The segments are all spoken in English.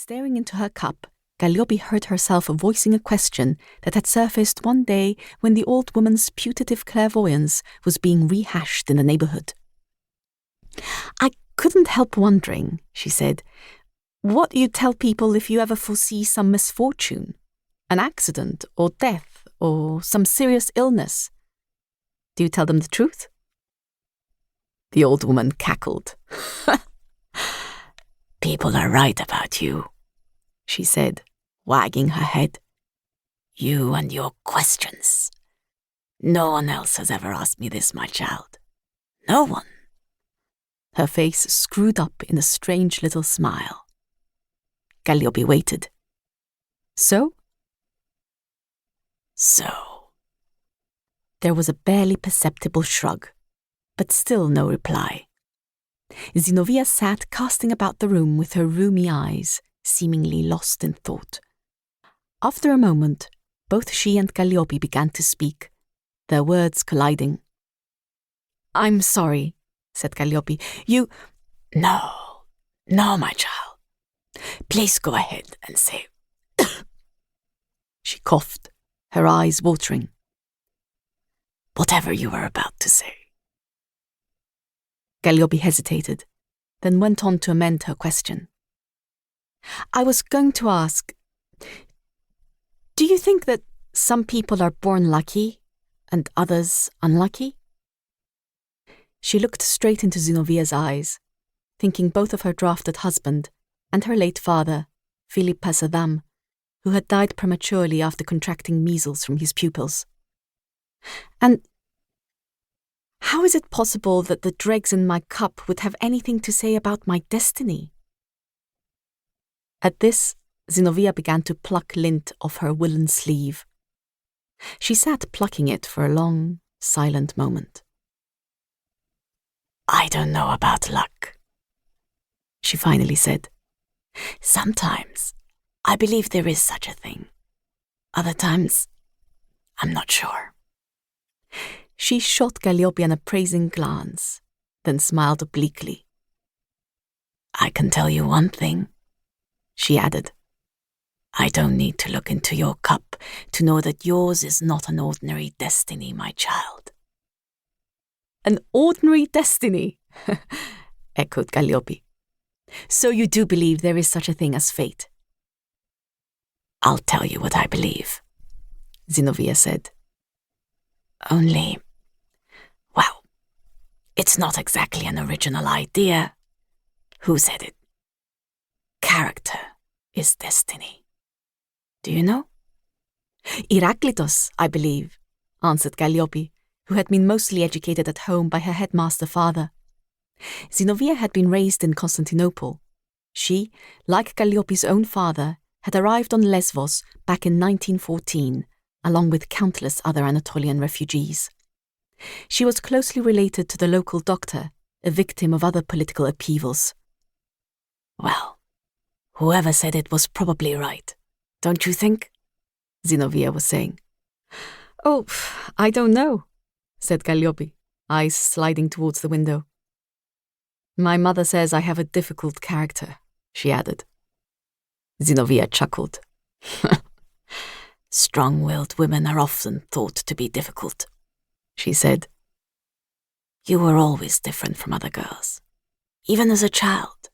Staring into her cup, Calliope heard herself voicing a question that had surfaced one day when the old woman's putative clairvoyance was being rehashed in the neighborhood. "I couldn't help wondering," she said, "what you tell people if you ever foresee some misfortune, an accident or death or some serious illness. Do you tell them the truth?" The old woman cackled. "People are right about you," she said, wagging her head. "You and your questions. No one else has ever asked me this, my child. No one." Her face screwed up in a strange little smile. Calliope waited. So? So. There was a barely perceptible shrug, but still no reply. Zinovieff sat casting about the room with her rheumy eyes, seemingly lost in thought. After a moment, both she and Calliope began to speak, their words colliding. "I'm sorry," said Calliope. "You—" No, my child. Please go ahead and say..." She coughed, her eyes watering. "Whatever you were about to say." Calliope hesitated, then went on to amend her question. "I was going to ask, do you think that some people are born lucky and others unlucky?" She looked straight into Zinovieff's eyes, thinking both of her drafted husband and her late father, Philippe Adham, who had died prematurely after contracting measles from his pupils. "And how is it possible that the dregs in my cup would have anything to say about my destiny?" At this, Zinovieff began to pluck lint off her woolen sleeve. She sat plucking it for a long, silent moment. "I don't know about luck," she finally said. "Sometimes I believe there is such a thing. Other times, I'm not sure." She shot Calliope an appraising glance, then smiled obliquely. "I can tell you one thing," she added. "I don't need to look into your cup to know that yours is not an ordinary destiny, my child." "An ordinary destiny?" echoed Calliope. "So you do believe there is such a thing as fate?" "I'll tell you what I believe," Zinovieff said. "Only, well, it's not exactly an original idea. Who said it? Character is destiny. Do you know?" "Heraclitus, I believe," answered Calliope, who had been mostly educated at home by her headmaster father. Zinovieff had been raised in Constantinople. She, like Calliope's own father, had arrived on Lesvos back in 1914, along with countless other Anatolian refugees. She was closely related to the local doctor, a victim of other political upheavals. "Well, whoever said it was probably right, don't you think?" Zinovieff was saying. "Oh, I don't know," said Calliope, eyes sliding towards the window. "My mother says I have a difficult character," she added. Zinovieff chuckled. "Strong-willed women are often thought to be difficult," she said. "You were always different from other girls, even as a child."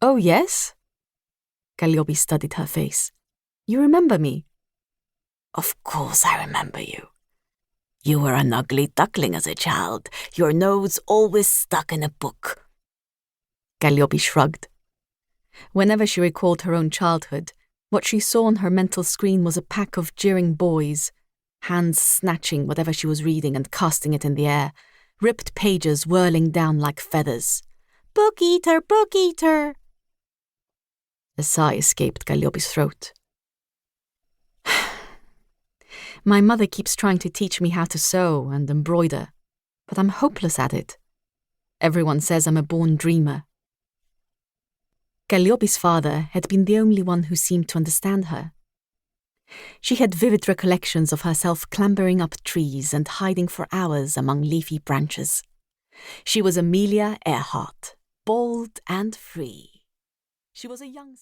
"Oh, yes?" Calliope studied her face. "You remember me?" "Of course I remember you. You were an ugly duckling as a child, your nose always stuck in a book." Calliope shrugged. Whenever she recalled her own childhood, what she saw on her mental screen was a pack of jeering boys, hands snatching whatever she was reading and casting it in the air, ripped pages whirling down like feathers. "Book eater, book eater!" A sigh escaped Calliope's throat. "My mother keeps trying to teach me how to sew and embroider, but I'm hopeless at it. Everyone says I'm a born dreamer." Calliope's father had been the only one who seemed to understand her. She had vivid recollections of herself clambering up trees and hiding for hours among leafy branches. She was Amelia Earhart, bold and free. She was a young...